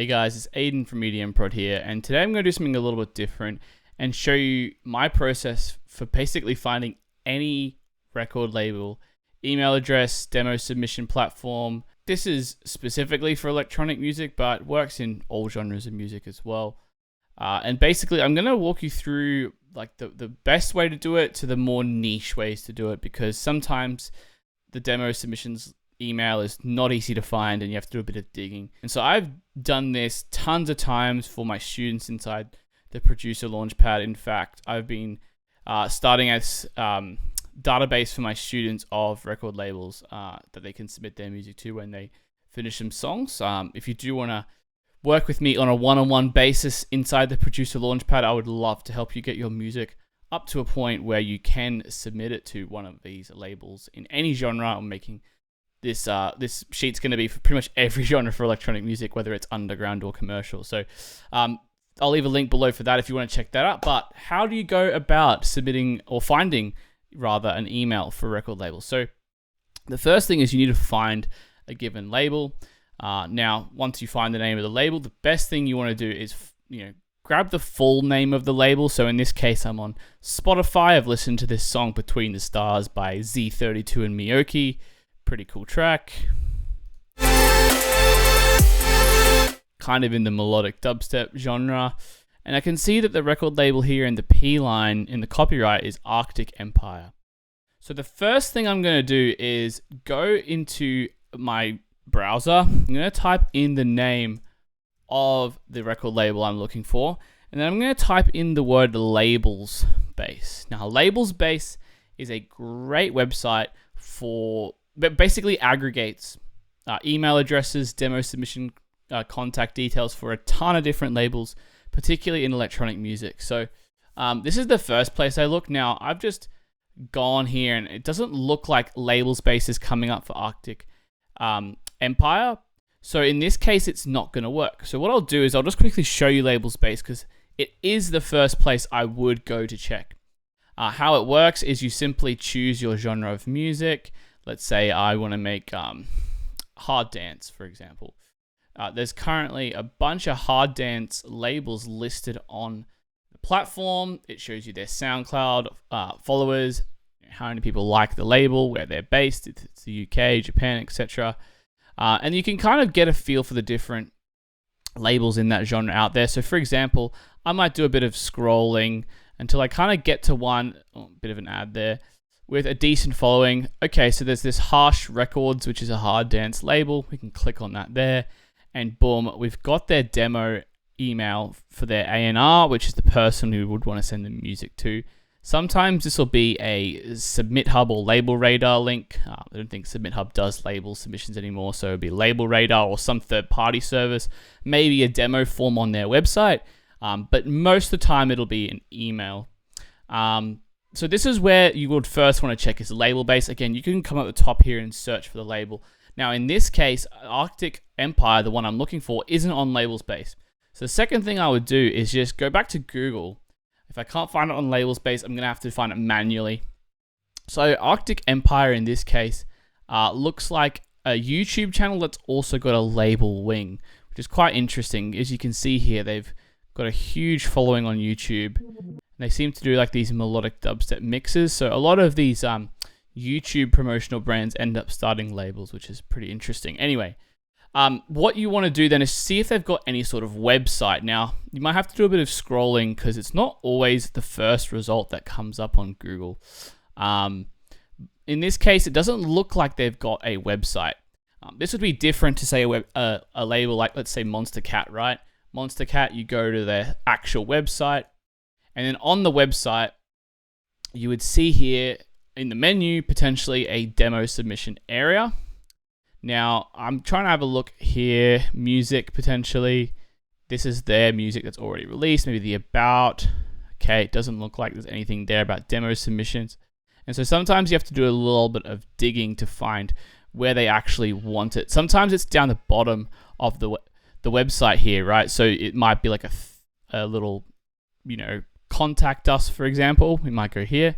Hey guys, it's Aiden from EDMProd here, and today I'm going to do something a little bit different and show you my process for basically finding any record label, email address, demo submission platform. This is specifically for electronic music, but works in all genres of music as well. And basically, I'm going to walk you through like the best way to do it to the more niche ways to do it, because sometimes the demo submissions email is not easy to find and you have to do a bit of digging. And so I've done this tons of times for my students inside the Producer Launchpad. In fact, I've been starting as database for my students of record labels that they can submit their music to when they finish some songs. If you do want to work with me on a one-on-one basis inside the Producer Launchpad, I would love to help you get your music up to a point where you can submit it to one of these labels in any genre. I'm making this sheet's going to be for pretty much every genre for electronic music, whether it's underground or commercial. So I'll leave a link below for that if you want to check that out. But how do you go about submitting or finding rather an email for a record label? So the first thing is you need to find a given label. Now, once you find the name of the label, the best thing you want to do is grab the full name of the label. So in this case, I'm on Spotify. I've listened to this song Between the Stars by Z32 and Miyoki. Pretty cool track. Kind of in the melodic dubstep genre. And I can see that the record label here in the P line in the copyright is Arctic Empire. So the first thing I'm going to do is go into my browser. I'm going to type in the name of the record label I'm looking for. And then I'm going to type in the word Labelsbase. Now, Labelsbase is a great website that basically aggregates email addresses, demo submission contact details for a ton of different labels, particularly in electronic music. So this is the first place I look. Now, I've just gone here and it doesn't look like Labelsbase is coming up for Arctic Empire. So in this case, it's not going to work. So what I'll do is I'll just quickly show you Labelsbase because it is the first place I would go to check. How it works is you simply choose your genre of music. Let's say I want to make hard dance, for example. There's currently a bunch of hard dance labels listed on the platform. It shows you their Soundcloud followers, how many people like the label, where they're based, if it's the UK, Japan, etc. And you can kind of get a feel for the different labels in that genre out there. So for example, I might do a bit of scrolling until I kind of get to one, bit of an ad there, with a decent following. Okay, so there's this Harsh Records, which is a hard dance label. We can click on that there, and boom, we've got their demo email for their A&R, which is the person who would want to send the music to. Sometimes this will be a Submit Hub or Label Radar link. I don't think Submit Hub does label submissions anymore, so it would be Label Radar or some third-party service, maybe a demo form on their website, but most of the time it'll be an email. So this is where you would first want to check is Labelsbase. Again, you can come up the top here and search for the label. Now in this case, Arctic Empire, the one I'm looking for, isn't on Labelsbase. So the second thing I would do is just go back to Google. If I can't find it on Labelsbase, I'm going to have to find it manually. So Arctic Empire in this case looks like a YouTube channel that's also got a label wing, which is quite interesting. As you can see here, they've got a huge following on YouTube. They seem to do like these melodic dubstep mixes. So a lot of these YouTube promotional brands end up starting labels, which is pretty interesting. Anyway, what you want to do then is see if they've got any sort of website. Now, you might have to do a bit of scrolling because it's not always the first result that comes up on Google. In this case, it doesn't look like they've got a website. This would be different to say a label like, let's say, Monster Cat, right? Monster Cat, you go to their actual website. And then on the website, you would see here in the menu, potentially a demo submission area. Now, I'm trying to have a look here. Music, potentially. This is their music that's already released. Maybe the about. Okay, it doesn't look like there's anything there about demo submissions. And so sometimes you have to do a little bit of digging to find where they actually want it. Sometimes it's down the bottom of the website here, right? So it might be like a little, contact us, for example. We might go here.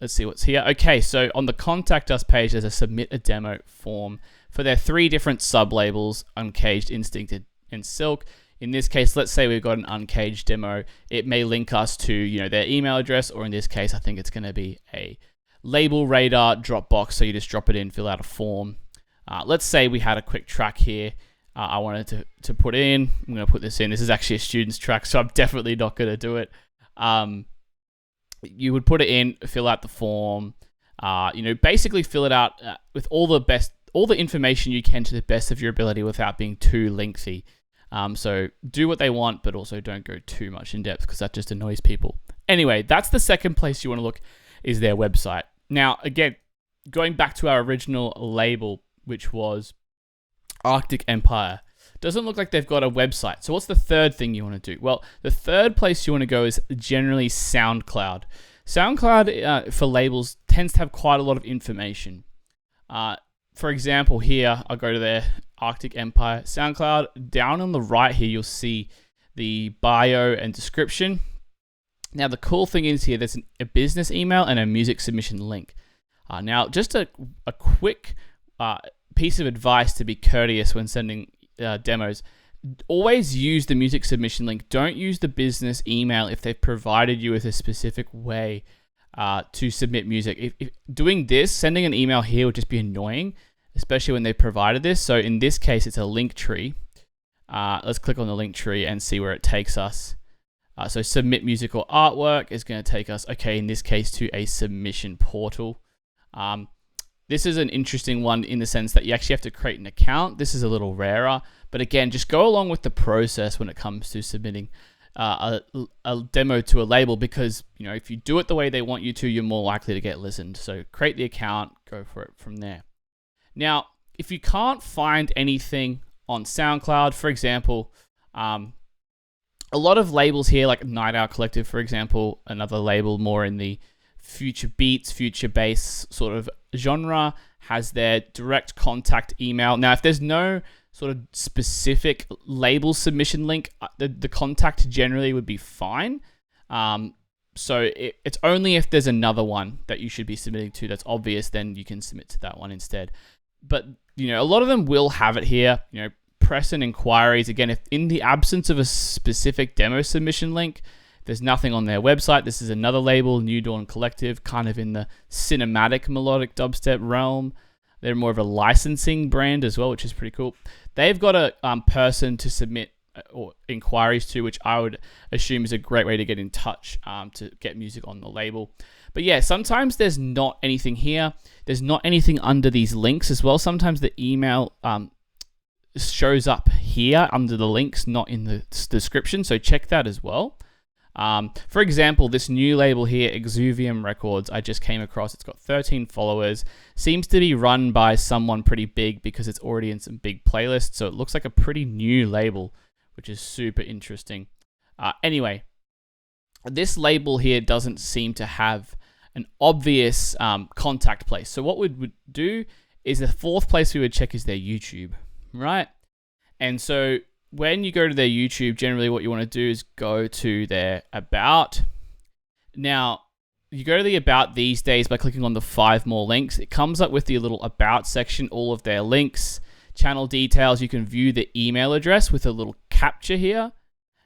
Let's see what's here. Okay, so on the contact us page, there's a submit a demo form for their 3 different sub-labels, Uncaged, Instinct, and Silk. In this case, let's say we've got an uncaged demo. It may link us to their email address, or in this case, I think it's going to be a Label Radar Dropbox. So you just drop it in, fill out a form. Let's say we had a quick track here. I wanted to put in. I'm going to put this in. This is actually a student's track, so I'm definitely not going to do it. You would put it in, fill out the form. Basically fill it out with all the information you can to the best of your ability without being too lengthy. So do what they want, but also don't go too much in depth because that just annoys people. Anyway, that's the second place you want to look, is their website. Now, again, going back to our original label, which was Arctic Empire, doesn't look like they've got a website. So what's the third thing you want to do? Well, the third place you want to go is generally SoundCloud. SoundCloud for labels tends to have quite a lot of information. For example, here, I'll go to their Arctic Empire SoundCloud. Down on the right here, you'll see the bio and description. Now, the cool thing is here, there's a business email and a music submission link. Now, just a quick piece of advice to be courteous when sending demos. Always use the music submission link. Don't use the business email if they've provided you with a specific way to submit music. If doing this, sending an email here would just be annoying, especially when they provided this. So in this case, it's a link tree. Let's click on the link tree and see where it takes us. So submit music or artwork is going to take us, okay, in this case, to a submission portal. This is an interesting one in the sense that you actually have to create an account. This is a little rarer, but again, just go along with the process when it comes to submitting a demo to a label, because if you do it the way they want you to, you're more likely to get listened. So create the account, go for it from there. Now, if you can't find anything on SoundCloud, for example, a lot of labels here, like Night Owl Collective, for example, another label more in the future beats, future bass sort of genre, has their direct contact email. Now, if there's no sort of specific label submission link, the contact generally would be fine. So it's only if there's another one that you should be submitting to that's obvious, then you can submit to that one instead. But, a lot of them will have it here, press and inquiries. Again, if in the absence of a specific demo submission link, there's nothing on their website. This is another label, New Dawn Collective, kind of in the cinematic melodic dubstep realm. They're more of a licensing brand as well, which is pretty cool. They've got a person to submit or inquiries to, which I would assume is a great way to get in touch to get music on the label. But yeah, sometimes there's not anything here. There's not anything under these links as well. Sometimes the email shows up here under the links, not in the description. So check that as well. For example, this new label here, Exuvium Records, I just came across. It's got 13 followers. Seems to be run by someone pretty big because it's already in some big playlists. So it looks like a pretty new label, which is super interesting. Anyway, this label here doesn't seem to have an obvious contact place. So what we would do is the fourth place we would check is their YouTube, right? And so when you go to their YouTube, generally what you want to do is go to their About. Now, you go to the About these days by clicking on the 5 more links. It comes up with the little About section, all of their links, channel details. You can view the email address with a little captcha here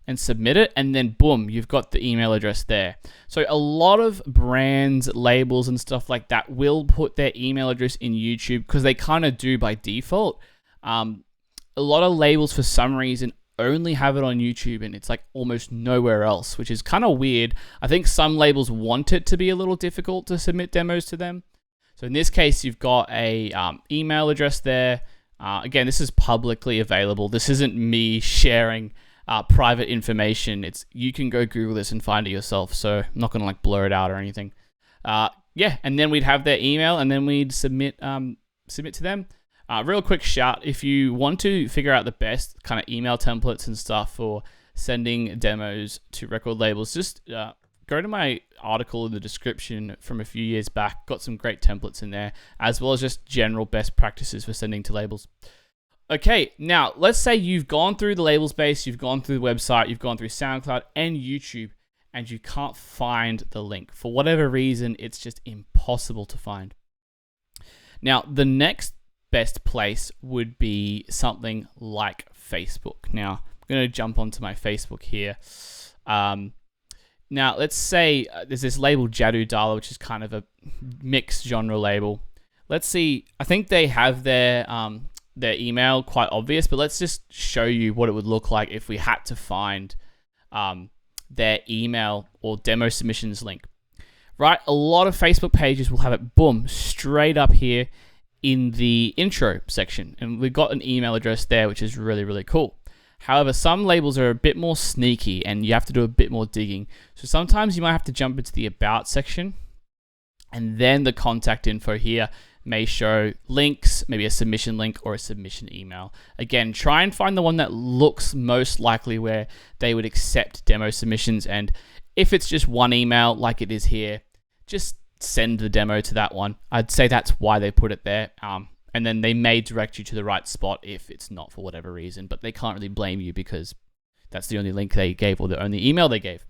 and submit it, and then boom, you've got the email address there. So a lot of brands, labels, and stuff like that will put their email address in YouTube because they kind of do by default. A lot of labels, for some reason, only have it on YouTube, and it's like almost nowhere else, which is kind of weird. I think some labels want it to be a little difficult to submit demos to them. So in this case, you've got a email address there. Again, this is publicly available. This isn't me sharing private information. You can go Google this and find it yourself. So I'm not going to blur it out or anything. Yeah, and then we'd have their email, and then we'd submit to them. Real quick shout, if you want to figure out the best kind of email templates and stuff for sending demos to record labels, just go to my article in the description from a few years back. Got some great templates in there, as well as just general best practices for sending to labels. Okay, now let's say you've gone through the Labelsbase, you've gone through the website, you've gone through SoundCloud and YouTube, and you can't find the link. For whatever reason, it's just impossible to find. Now, the next best place would be something like Facebook. Now, I'm going to jump onto my Facebook here. Now, let's say there's this label Jadu Dala, which is kind of a mixed genre label. Let's see. I think they have their email quite obvious, but let's just show you what it would look like if we had to find their email or demo submissions link. Right, a lot of Facebook pages will have it, boom, straight up here in the intro section, and we've got an email address there, which is really, really cool. However, some labels are a bit more sneaky and you have to do a bit more digging. So sometimes you might have to jump into the About section, and then the contact info here may show links, maybe a submission link or a submission email. Again, try and find the one that looks most likely where they would accept demo submissions, and if it's just one email like it is here, just send the demo to that one. I'd say that's why they put it there. And then they may direct you to the right spot if it's not for whatever reason, but they can't really blame you because that's the only link they gave or the only email they gave.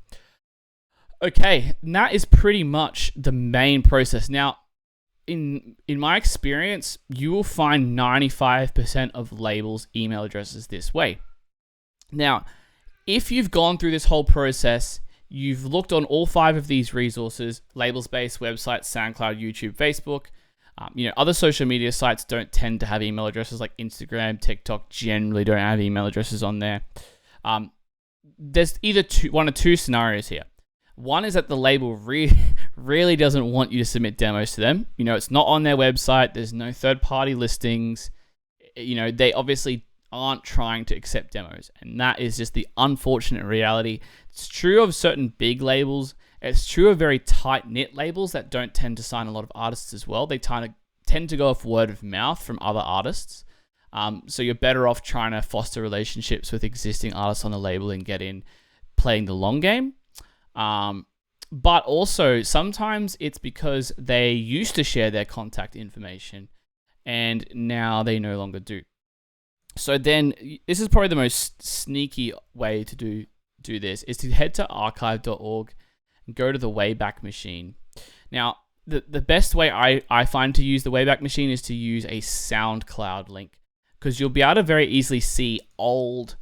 Okay, and that is pretty much the main process. Now, in my experience, you will find 95% of labels' email addresses this way. Now, if you've gone through this whole process, you've looked on all 5 of these resources: Labelsbase, website, SoundCloud, YouTube, Facebook. Other social media sites don't tend to have email addresses, like Instagram, TikTok generally don't have email addresses on there. There's either one or two scenarios here. One is that the label really doesn't want you to submit demos to them. It's not on their website. There's no third-party listings. They obviously aren't trying to accept demos, and that is just the unfortunate reality. It's true of certain big labels. It's true of very tight-knit labels that don't tend to sign a lot of artists as well. They tend to go off word of mouth from other artists. So you're better off trying to foster relationships with existing artists on the label and get in playing the long game. But also, sometimes it's because they used to share their contact information and now they no longer do. So then, this is probably the most sneaky way to do this, is to head to archive.org and go to the Wayback Machine. Now, the best way I find to use the Wayback Machine is to use a SoundCloud link, because you'll be able to very easily see old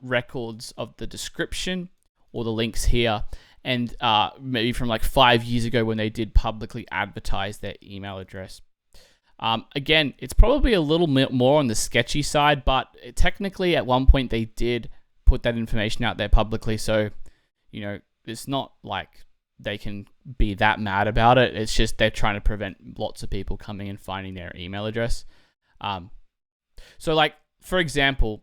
records of the description or the links here, and maybe from like 5 years ago when they did publicly advertise their email address. Again, it's probably a little more on the sketchy side, but technically at one point they did put that information out there publicly, so it's not like they can be that mad about it. It's just they're trying to prevent lots of people coming and finding their email address. So like, for example,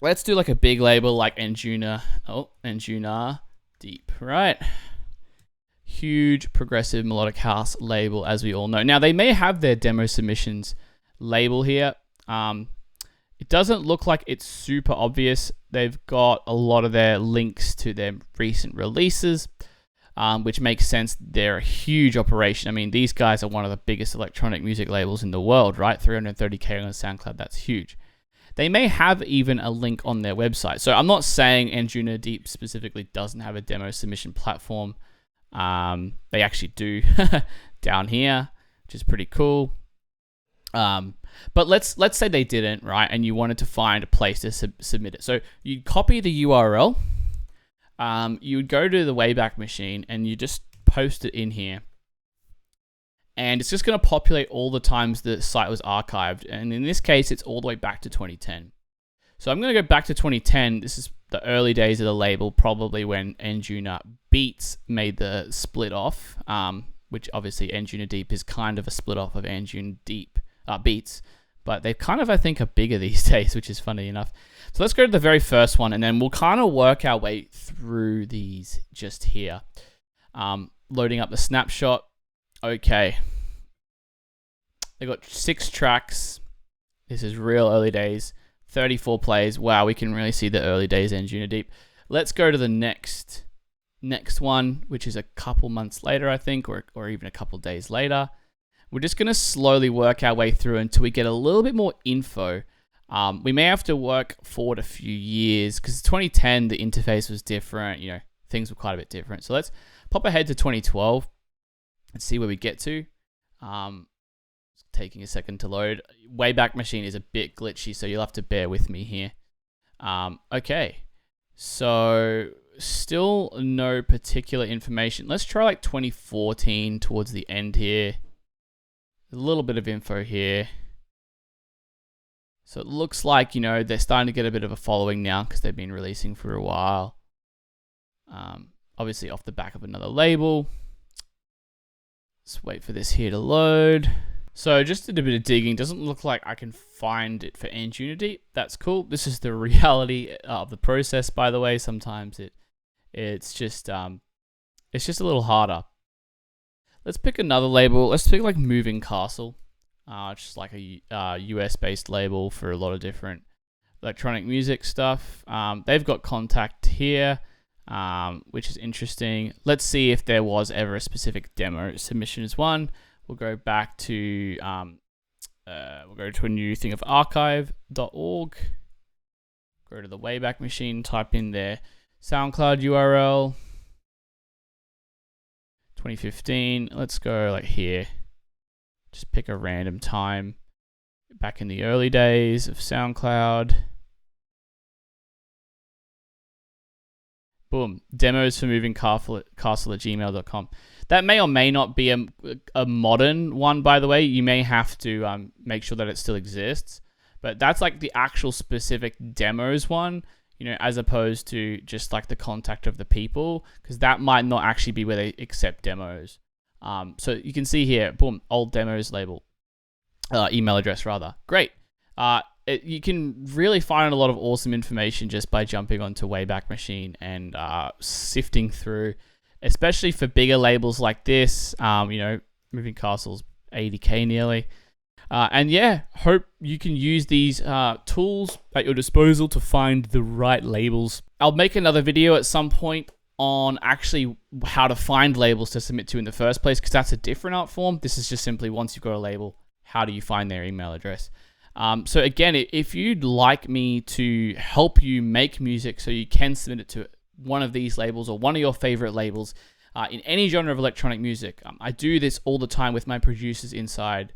let's do like a big label like Anjuna Deep, right? Huge progressive melodic house label, as we all know. Now, they may have their demo submissions label here. It doesn't look like it's super obvious. They've got a lot of their links to their recent releases, which makes sense. They're a huge operation. I mean, these guys are one of the biggest electronic music labels in the world, right? 330K on SoundCloud, that's huge. They may have even a link on their website. So I'm not saying Anjuna Deep specifically doesn't have a demo submission platform. They actually do down here, which is pretty cool. But let's say they didn't, right? And you wanted to find a place to submit it. So you'd copy the URL. You would go to the Wayback Machine and you just post it in here. And it's just going to populate all the times the site was archived. And in this case, it's all the way back to 2010. So I'm going to go back to 2010. This is the early days of the label, probably when Anjuna Beats made the split off, which obviously Anjuna Deep is kind of a split off of Anjuna Deep Beats. But they kind of, I think, are bigger these days, which is funny enough. So let's go to the very first one, and then we'll kind of work our way through these just here. Loading up the snapshot. Okay. They got 6 tracks. This is real early days. 34 plays. Wow, we can really see the early days Anjuna Deep. Let's go to the next one, which is a couple months later, I think, or even a couple days later. We're just going to slowly work our way through until we get a little bit more info. We may have to work forward a few years, because 2010, the interface was different. Things were quite a bit different. So let's pop ahead to 2012 and see where we get to. Let's taking a second to load. Wayback Machine is a bit glitchy, so you'll have to bear with me here. Okay, so still no particular information. Let's try like 2014 towards the end here. A little bit of info here. So it looks like, you know, they're starting to get a bit of a following now because they've been releasing for a while. Obviously off the back of another label. Let's wait for this here to load. So just did a bit of digging. Doesn't look like I can find it for Unity. That's cool. This is the reality of the process, by the way. Sometimes it's just a little harder. Let's pick another label. Let's pick like Moving Castle. Just like a US-based label for a lot of different electronic music stuff. They've got contact here, which is interesting. Let's see if there was ever a specific demo. Submission is one. We'll go back to we'll go to a new thing of archive.org. Go to the Wayback Machine. Type in their SoundCloud URL. 2015. Let's go like here. Just pick a random time back in the early days of SoundCloud. Boom. Demos for Moving Castle at gmail.com. That may or may not be a modern one, by the way. You may have to make sure that it still exists. But that's like the actual specific demos one, you know, as opposed to just like the contact of the people, because that might not actually be where they accept demos. So you can see here, boom, old demos label, email address rather. Great. You can really find a lot of awesome information just by jumping onto Wayback Machine and sifting through, especially for bigger labels like this. You know, Moving Castle's 80K nearly. And yeah, hope you can use these tools at your disposal to find the right labels. I'll make another video at some point on actually how to find labels to submit to in the first place, because that's a different art form. This is just simply once you've got a label, how do you find their email address? So again, if you'd like me to help you make music so you can submit it to one of these labels or one of your favorite labels in any genre of electronic music, I do this all the time with my producers inside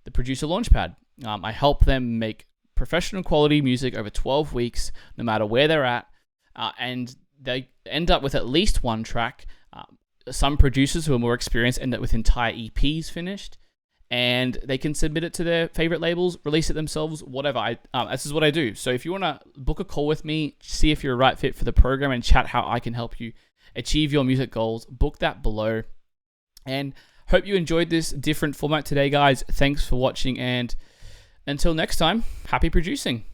the Producer Launchpad. I help them make professional quality music over 12 weeks, no matter where they're at, and they end up with at least one track. Some producers who are more experienced end up with entire EPs finished, and they can submit it to their favorite labels, release it themselves, whatever. This is what I do. So if you want to book a call with me, see if you're a right fit for the program, and chat how I can help you achieve your music goals, book that below. And hope you enjoyed this different format today, guys. Thanks for watching, and until next time, happy producing.